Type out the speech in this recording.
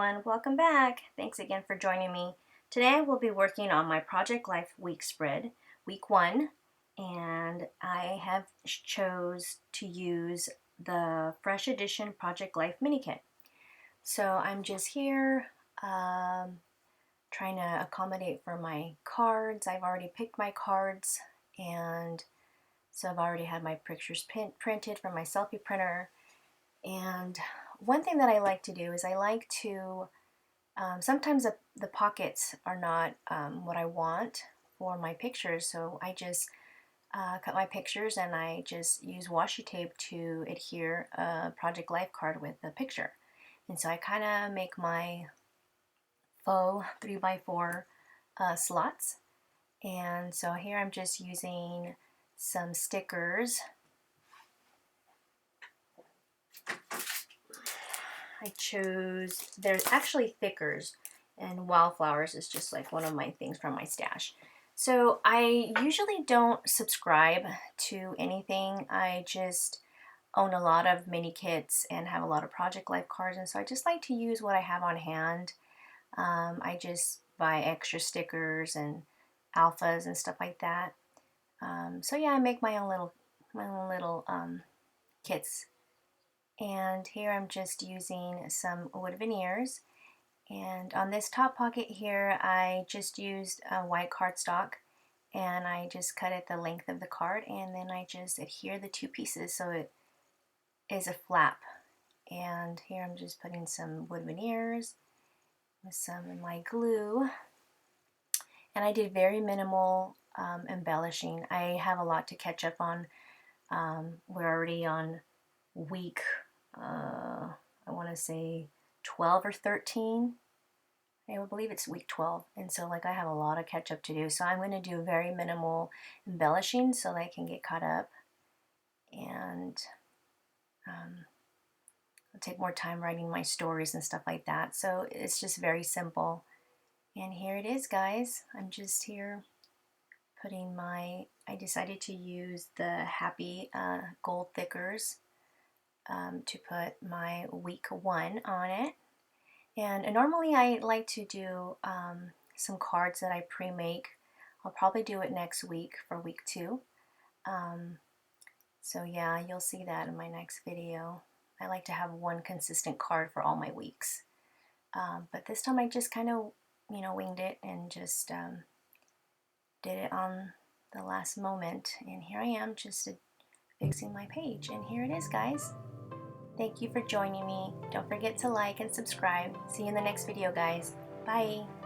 everyone, welcome back. Thanks again for joining me. Today I will be working on my Project Life week spread, week 1, and I have chose to use the Fresh Edition Project Life mini kit. So I'm just here trying to accommodate for my cards. I've already picked my cards, and so I've already had my pictures printed from my Selphy printer. And one thing that I like to do is I like to, sometimes the pockets are not what I want for my pictures, so I just cut my pictures and I just use washi tape to adhere a Project Life card with the picture. And so I kind of make my faux 3x4 slots. And so here I'm just using some stickers. I chose, there's actually Fiskars, and Wildflowers is just like one of my things from my stash. So I usually don't subscribe to anything. I just own a lot of mini kits and have a lot of Project Life cards, and so I just like to use what I have on hand. I just buy extra stickers and alphas and stuff like that. So yeah, I make my own little kits. And here I'm just using some wood veneers, and on this top pocket here I just used a white cardstock, and I just cut it the length of the card, and then I just adhere the two pieces so it is a flap. And here I'm just putting some wood veneers with some of my glue, and I did very minimal embellishing. I have a lot to catch up on. We're already on week I want to say 12 or 13. I believe it's week 12, and so like I have a lot of catch up to do, so I'm going to do very minimal embellishing so that I can get caught up, and I'll take more time writing my stories and stuff like that. So it's just very simple. And here it is, guys. I'm just here putting I decided to use the Happy Gold Thickers to put my week 1 on it. And normally I like to do some cards that I pre-make. I'll probably do it next week for week 2. So yeah, you'll see that in my next video. I like to have one consistent card for all my weeks. But this time I just kind of, winged it and just did it on the last moment. And here I am just fixing my page. And here it is, guys. Thank you for joining me. Don't forget to like and subscribe. See you in the next video, guys. Bye.